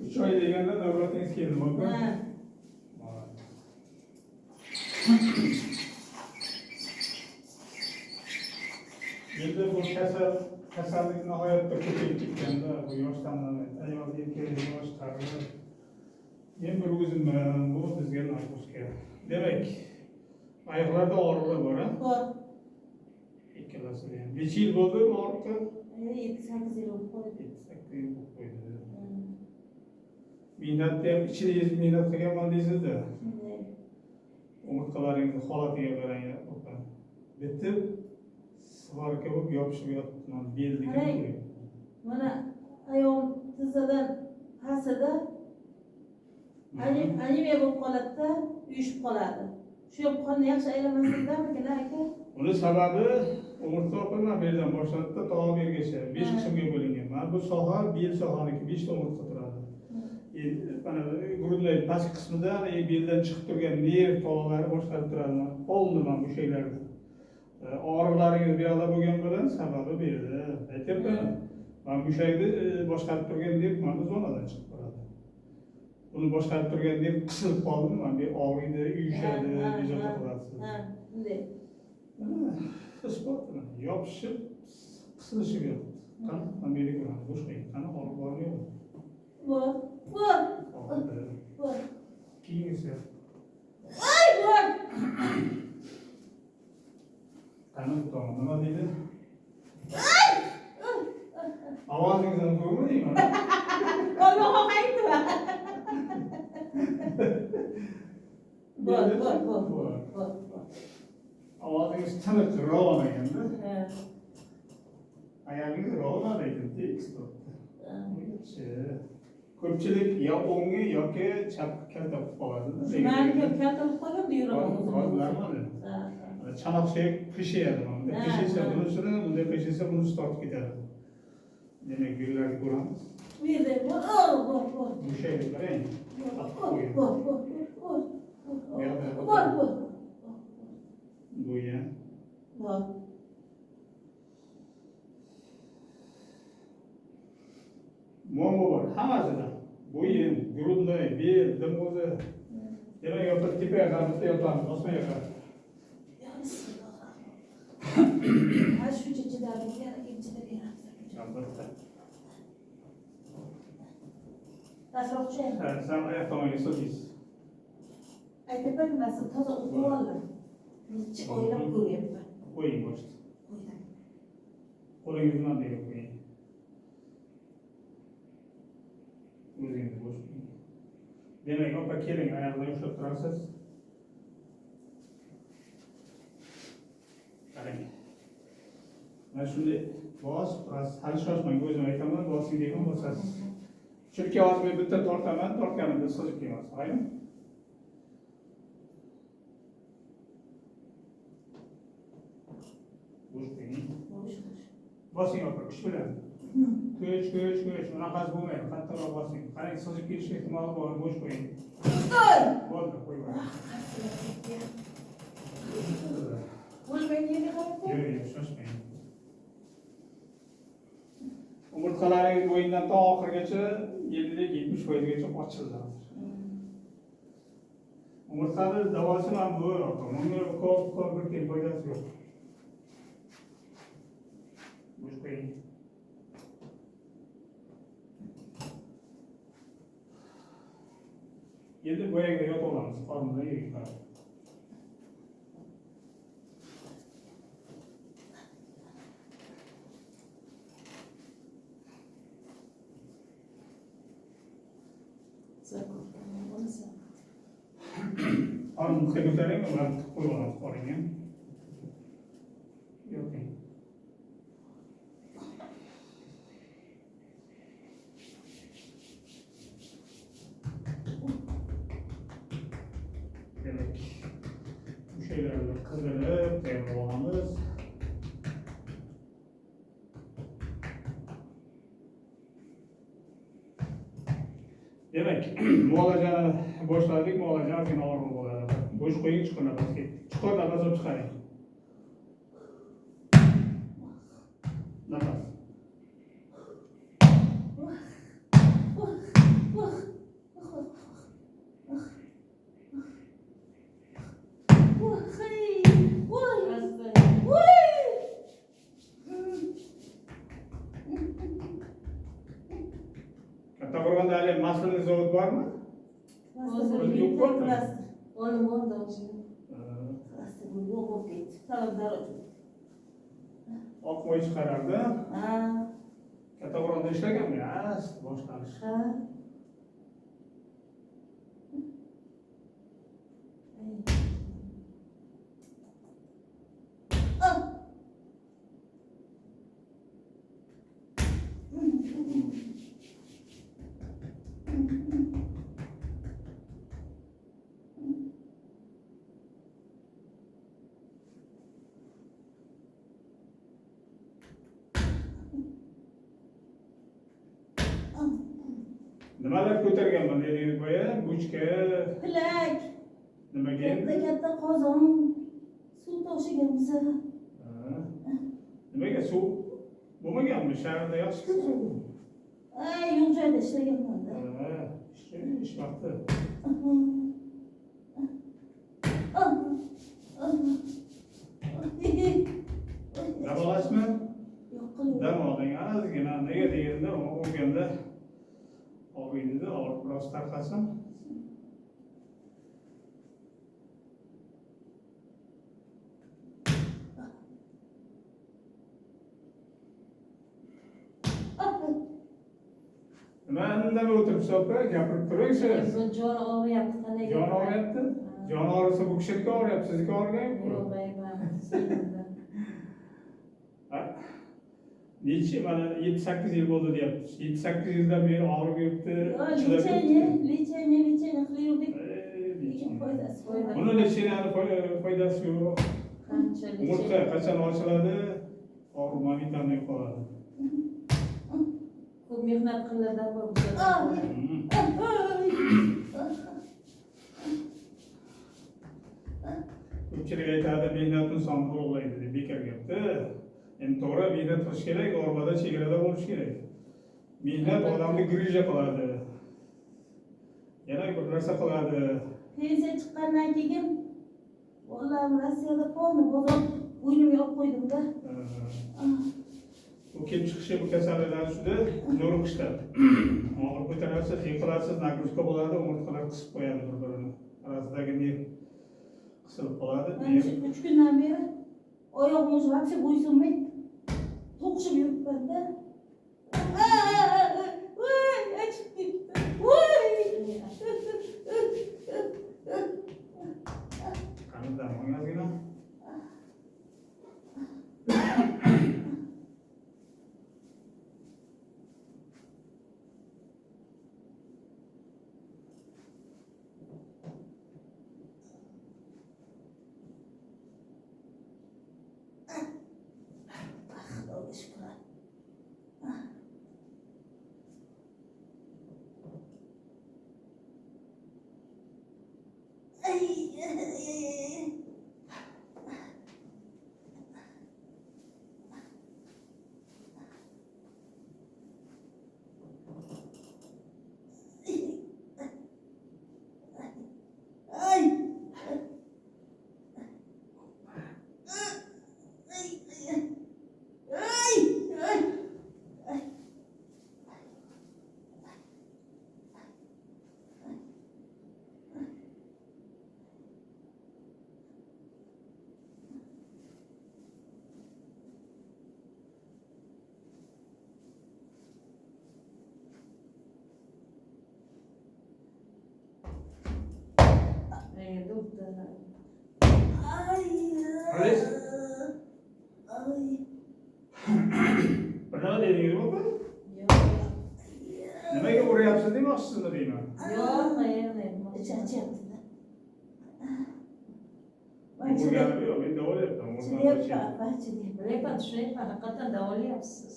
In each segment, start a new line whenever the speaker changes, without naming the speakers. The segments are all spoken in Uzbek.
3 oy deganda navbatingiz keldimi aka?
Ha.
Endi bu kasallik nihoyatda ko'payib ketganda, bu yoshdan ayol erkak yosh qari. Men bir o'zimni bu bizga narkotika. Demak, oyoqlarda og'riqlar bor, ha?
Bor.
Ikkalasida ham. Necha yil bo'ldi og'riqqa?
7-8 yil bo'lib qoldi.
7-8 yil bo'lib qo'ydi. Mehnatda ham ichida mehnat qilganman deysiz-da.
Shunday.
Umurtqalaringizni holatiga qarang, opa. Bitib svarka bo'lib yopishib yotibdi. Beldiga qo'yib.
Mana ayol tizzadan pastida anemiya bo'lib qoladi-da, uyushib qoladi. Shu ham qonni yaxshi aylamaslikdanmikin, aka?
Uni sababi umurtqa opamdan bu yerdan boshladida tog'a bergacha 5 qismga bo'lingan. Mana bu soha bel sohaniki 5 ta umurtqa turadi. Mana grudlay pastki qismida beldan chiqib turgan nerv tog'alari boshqarib turadi. Polni mana bu sheylarni. Og'riqlaringiz bu yoqda bo'lgan bilan sababi bu yerda. Aytyapman, mana bu shayni boshqarib turgan nerv mana bu zonadan chiqib turadi. Buni boshqarib turgan nerv qisilib qoldimi? Mana bu og'riydi, uyushadi, bezovta qiladi.
Ha, bunday.
Isbot yopishib, qisilishib yotibdi. Qani, Amerika bilan bo'sh qo'ying. Qani, olib borib yo'q.
Bor.
Keyin esa
Ay, bor.
qani tomon nima deydi? Ovozingizni ko'rmadingmi?
Olma qo'yaymi? Bor.
Ovozingiz tiniq ravon ekanda.
Ha.
Oyog'ingiz ravon ekan, tekis turibdi. Ko'pchilik yo o'ngga yoki chapga kalta qilib qoladi.
Meni ham kalta qilib qolganda yuraman.
Chanoq suyak qishiyadi. Qishisa bunisini, bunday qishisa bunisi tortib ketadi. Demak, gullarni ko'ramiz.
Bu yerda bor.
Bu shayni qarang.
Bor.
Bu ham.
Bor.
Muammo bor, hammasida. Bo'yin, grudlay, bel, dim o'zi. Demak, yo'q, tepaga qarab yotamiz, osmonga qarab.
Ha, shuncha chidadik, yana ikkinchida beramiz.
Albatta.
Dastroqchi.
Ha, sen oyoq tomonga so'zlaysiz.
Aytib bilmasin, toza o'qib oldim. Necha o'ylab ko'ryapman.
Qo'ying boshda.
Qo'ydim.
Qo'lingizni bunday qo'ying. O'zingizni bo'sh qo'ying. Demak, opa keling, oyoqlarni ushlab turasiz. Qarang. Mana shunday bos, biroz hali shoshmang, o'zim aytaman, bosing deyman, bosasiz. Chunki hozir men bitta tortaman, tortganimda suzib kelasiz, qarangmi? Bo'sh qo'ying. Bosing opa, kuch bilan. Kuch. Bunaqasi bo'lmaydi. Qattiqroq bosing. Qarang, suzib ketish ehtimoli bor, bo'sh qo'ying. Bo'ldi, qo'ying.
Bo'lmaydi yerga qarab.
Yo'q, shoshmang. Umurtqalaringiz bo'yindan to oxirigacha 50-70% ochiladi. Umurtqani davosi ham bu, opa. Bunga ko'p bir tiyin foydasi yo'q. Bo'sh qo'ying. Endi bu yerga yotib olamiz, qornimizga yerga qarab. Qorningizni ko'taring, ularni tiqib qo'yib olamiz, qoringga. Yoting. Demek, bu şeylerle kızarıp tayyorlamamız. Demek, muolajani boshladik, muolaja ozgina og'ir bo'ladi. Bo'sh qo'ying, chuqur nafas ketdi. Chuqur nafas olib chiqaring. Nafas. borganda hali maslaning zavodi bormi?
Klaster
Yo'q,
bitta
bormi?
klaster.
Oğlum orada olsun.
Klaster bu yo'q bo'lib ketdi. Talablar uchun.
Oq moy chiqarardi.
Ha,
Katta Qo'ronda ishlaganmi? Boshlanish.
ha. Ah!
Nimalar ko'targanman dedi boya, buchka,
Pilak.
nimaga
Katta
endi?
katta qozon. Suv tashigan biza.
Nimaga suv bo'lmaganmi? Shaharda yaxshi suv.
Yo'q joyda ishlaganman-da.
Ish vaqti. Dam olasizmi?
Yo'q qiling.
Dam oling, ozgina. Nega deganda, o'rganda og'iydi-da, og'riq biroz tarqasin. Nima indamay o'tiribsiz opa? Gapirib turingsiz.
Bu jon og'riyapti. Qanday
Jon og'riyapti? Jon og'risa bu kishiga og'riyapti, sizga og'rimayapti?
Yo'q, senda.
Necha mana 7-8 yil bo'ldi deyapsiz. 7-8 yildan beri og'rib yuribdi.
Lecheniya qilib yurdik. Lekin foydasi yo'q.
Buni lecheniyani foydasi yo'q.
Qancha
Umurtqa qachon ochiladi, og'riq momentandan qoladi.
ko'p mehnat qiladi bu.
Ko'pchilik aytadi, mehnatni soni ulug'laydi deb, bekor gapda. Endi to'g'ri, mehnat qilish kerak, orbada chegarada bo'lish kerak. Mehnat odamni grija qiladi. Yana bir narsa qiladi.
Pensiya chiqqandan keyin bolalarim Rossiyada polni bozor bo'ynimga olib qo'ydim-da.
Bu kelib chiqishi bu kasalliklar ustida zo'r qishlar. Og'ir ko'tarasiz, yiqilasiz, nagruska bo'ladi, umurtqalar qisib qo'yadi bir-birini. Orasidagi nerv qisilib qoladi.
Mana shu 3 kundan beri oyog'im o'zi вообще bo'ysunmay to'qishib yuribman-da. Voy, achib ketdi. Voy!
Qanday ozgina?
Xudoga shukr. Nima dedingiz opa? Nimaga uryapsiz demoqchisizmi deyman?
Yo'q,
Charchyapti-da.
Urganim yo'q, men davolayapman.
Lekin tushunay, haqiqatan davolayapsiz.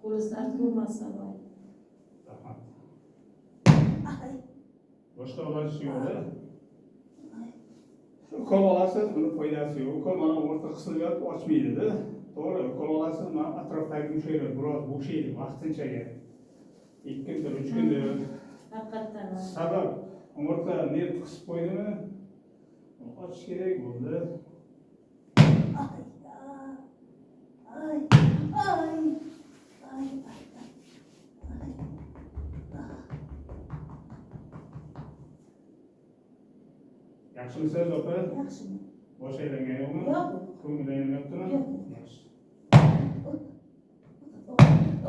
Qo'lingizdan ko'rmasa voy.
Boshqa iloji yo'q-da. Ukol olasiz, buni foydasi yo'q. Ukol mana o'rta qisilib yotib ochmaydi-da. To'g'ri, ukol olasiz, mana atrofdagi mushaklar biroz bo'shaydi vaqtinchaga. 2 kundir, 3 kundir.
Haqiqatan.
Sabab umurtqa nerv qisib qo'ydimi? Ochish kerak bo'ldi. Yaxshimisiz opa?
Yaxshimi?
Bosh aylangan yo'qmi?
Yo'q.
Ko'ngil aylanmayaptimi?
Yo'q.
Yaxshi.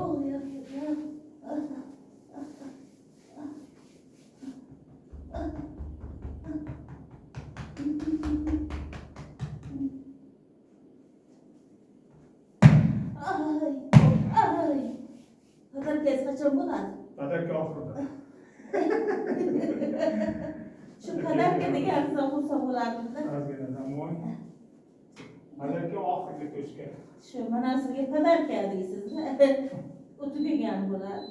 Oh, yo'q, yo'q. Ay. Kadar tez kaçan bo'ladi.
Padarka oxirida.
Shu kadarga degansiz bo'lsa bo'lardi.
Ozgina dam oling. Padarka oxirgi to'shka.
Shu mana sizga kadarka deysiz. U tugagan bo'ladi.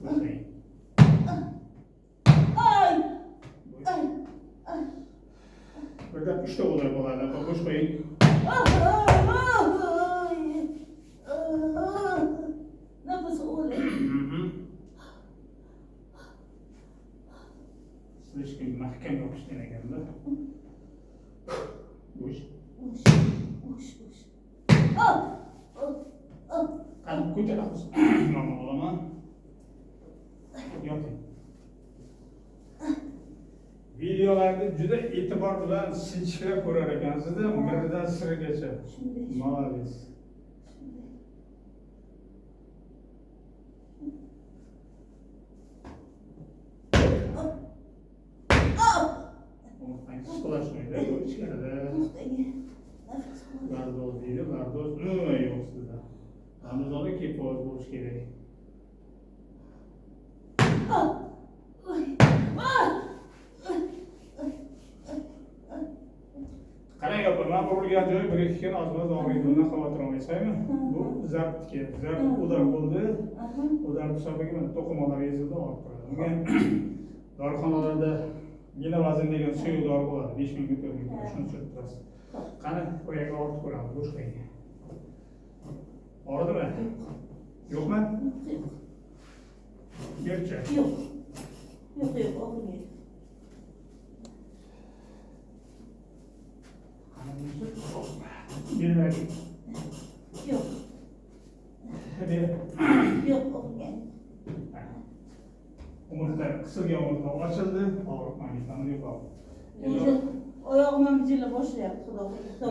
Boshlang.
Ay.
Birdan 3 ta bo'lar bo'ladi. Bosh qo'ying.
Nafas olayım.
Слишком mahkam yopishgan ekanda. Bo'sh.
Uş.
Qani ko'taramiz. Mana olaman. Yoting. Videolarni juda e'tibor bilan sinchiklab ko'rar ekansizda, biridan sirigacha. Молодец. Splashmaydi, ichkarida. Lardoz deydi, lardoz umuman yo'q sizda. Ramazonda kepoz bo'lish kerak. Qarang opa, men urilgan joyi 1-2 kun ozmoz og'riydi, bundan xavotir olmaysizmi? Bu zarbniki, zarb udar bo'ldi. Udar hisobiga mana to'qimalar ezildi, og'rib turadi. Unga dorixonalarda Minavazin degan suyuq dori bo'ladi, 5000 ga ko'tarib, shuni surib turasiz. Qani, oyog'i og'ritib ko'ramiz, bo'sh qo'ying. Og'ridimi? Yo'qmi? Berchi.
Yo'q, og'rimaydi.
Bermaydi.
Yo'q,
Ber.
yo'q, og'rimaydi.
Umurtqa qisilgan umurtqa ochildi, og'riqmaydi, yo'qoldi.
O'zi oyog'imdan bijila boshlayapti, xudo.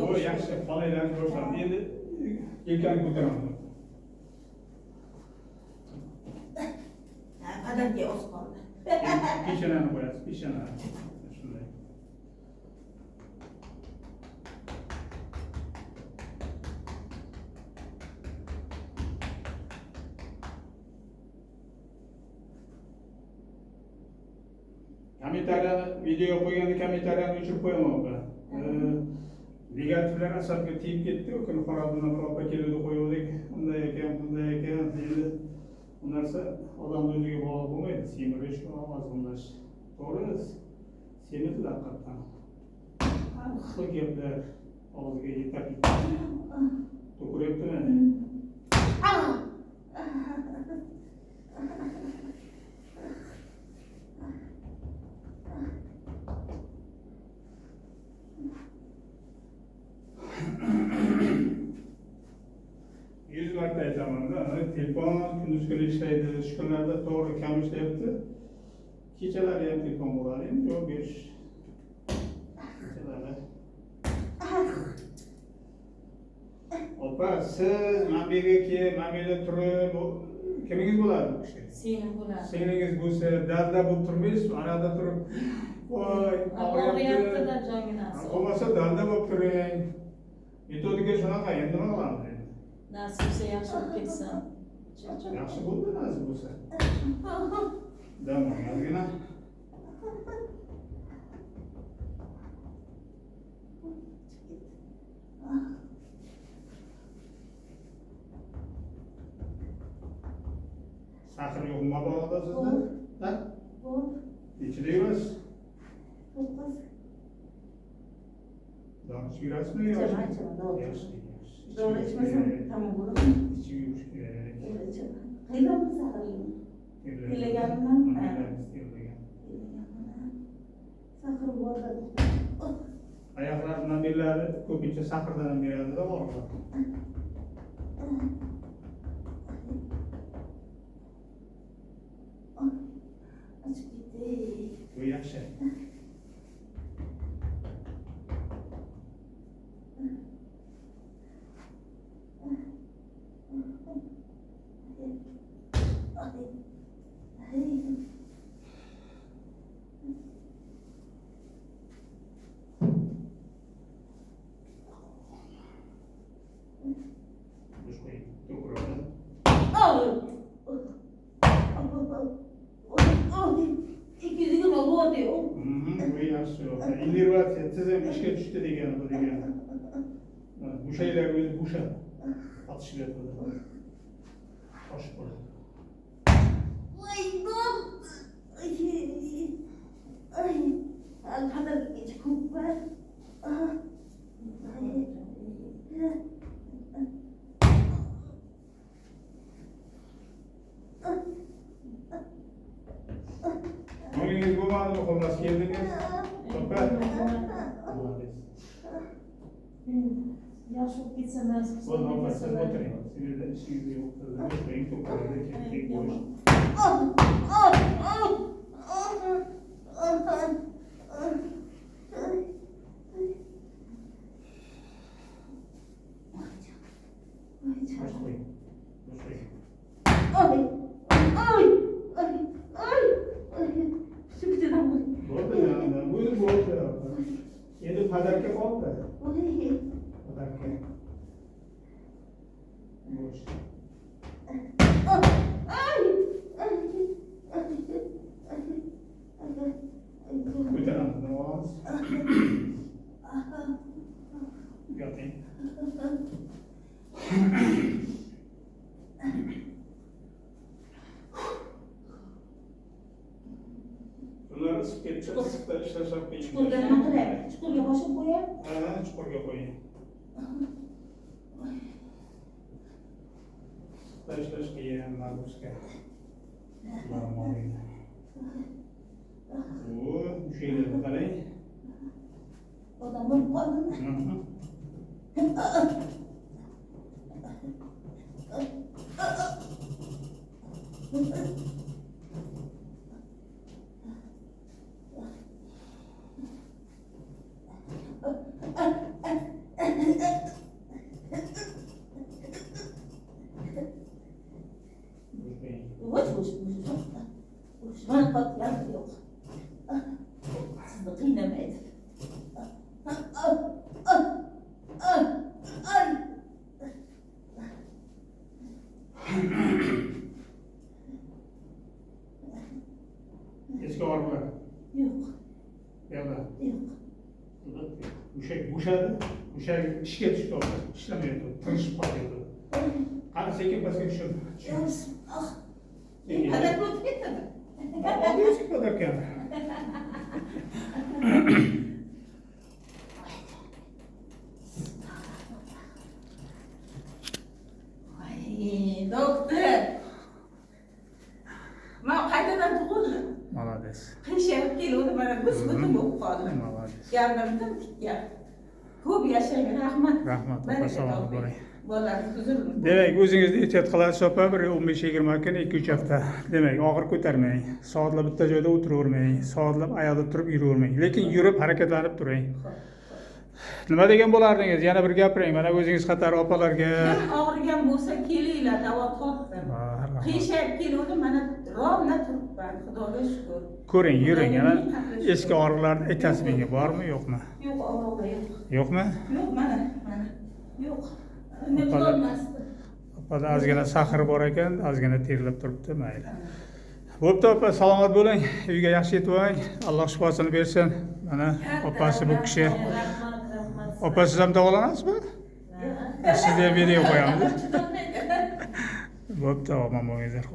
Bu yaxshi, qolaylarni boshlandi. Endi yelkani ko'taraman.
Adamga oz qoldi.
Peshanani qo'yasiz, peshanani. Shunday. Kommentariyani video qo'yganda kommentariyani o'chirib qo'yaman opa. Negativlar asabga tegib ketdi. O kuni Xorazmdan bir opa keldi qo'yuvdik. Unday ekan, bunday ekan deydi. Bu narsa odamning o'ziga bog'liq bo'lmaydi. Semirish va ozg'inlash. To'g'ri? Semirdi haqiqatan. Har xil gaplar og'ziga yetarli. To'g'riyaptimi? Yüz marta aytamanda, telefon kunduz kuni ishlaydi, shu kunlarda to'g'ri kam ishlayapti. Kechalari ham telefon bo'ladi, endi javob berish. Kechalari. Opa, siz men bu yerga kelib, men bu yerda turib, kimingiz bo'ladi bu kishi?
Singlim bo'ladi.
Singlingiz bo'lsa, dalda bo'lib turmaysiz, arada turib, voy,
Og'riyapti-da jonginasi.
bo'lmasa dalda bo'lib turing. Metodika shunaqa, endi nima qilamiz?
Nasib bo'lsa yaxshi bo'lib ketsam.
Yaxshi bo'ldi, nasib bo'lsa. Dam olgina. Sahir yo'qmi mabodo sizda? Ha?
Bor.
Nechida yurasiz?
9.
Dam ichib yurasizmi?
Ichaman,
Yaxshi.
yaxshi. Doğru içmesem tamam olur mu?
İçib yurish kerak.
Öyle içemem. Kıyla mı sağlayayım? Dileganman. Sakır bu arada.
Oyoqlaridan belari ko'pincha sahrdan beradi-da og'riq. yaxshi yo'q. Innervatsiya tizim ishga tushdi degani bu degani. Bu şeyler o'zi bo'shadi. Atishib yotadi. Toshib qoladi.
Voy, dom. Ay. Al-qadar kecha ko'p var.
O'zingiz bo'lmadimi, xullas keldingiz? To'pat.
Yaxshi bo'lib ketsa nasib qilsa.
Bo'lmasa siz o'tiring. Sizda ishingiz yo'q. O'tiring, to'plarga keling, bo'sh. Bosh qo'ying. Bosh qo'ying. Bo'ldi, o'zi bo'ldi. Endi padarka qoldi. Padarka. Bo'sh. Ko'taramiz, olamiz. Yoting. Ular isib ketdi, issiqda ishlashab qiyin.
Chuqurga nima qilay? Chuqurga boshib qo'yay?
Ha, chuqurga qo'ying. Ishlash qiyin, mag'rusga. Bu şeyleri qarang.
Odam bo'lib qoldimi? Bana patlayan yok. Sizi kıynamaydı.
Eski var mı?
Yok.
Yalla.
Yok.
Bo'shadi. O'sha ishga tushdi, ishlamaydi, tinchib qoldi. Qani sekin pastga tushib.
Yalnız, ah.
Sekin.
Kadar kötü gitmedi.
Oldu padarka.
Ay, doktor. Ben qaytadan tug'ildim.
Молодец.
Qiyshayib keluvdi, mana bus-butum bo'lib qoldi.
Молодец.
Gavdarim tikkan. Ko'p yashang, rahmat.
Rahmat. Salomat bo'ling.
Bolalarni tuzildim.
Demak, o'zingizni ehtiyot qilasiz opa, bir 15-20 kun, 2-3 hafta. Demak, og'ir ko'tarmang. Soatlab bitta joyda o'tiravermang. Soatlab oyoqda turib yuravermang. Lekin yurib harakatlanib turing. Nima degan bo'lardingiz? Yana bir gapiring. Mana o'zingiz qator opalarga.
Og'rigan bo'lsa kelinglar, davo topdim. Qiyshayib keluvdi, mana rovna turibman, Xudoga shukr.
Ko'ring, yuring. Yana eski og'riqlarni aytasiz menga, bormi, yo'qmi?
Yo'q, og'riq yo'q.
Yo'qmi?
Yo'q, mana. Yo'q. Ne bo'lmasdi.
Opada ozgina sahr bor ekan, ozgina terlab turibdi, mayli. Bo'pti opa, salomat bo'ling. Uyga yaxshi yetib oling. Alloh shifosini bersin. Mana opasi bu kishi.
Rahmat.
Opa, siz ham davolanasizmi? Sizga video qo'yamiz. Bo'pti, omon bo'linglar.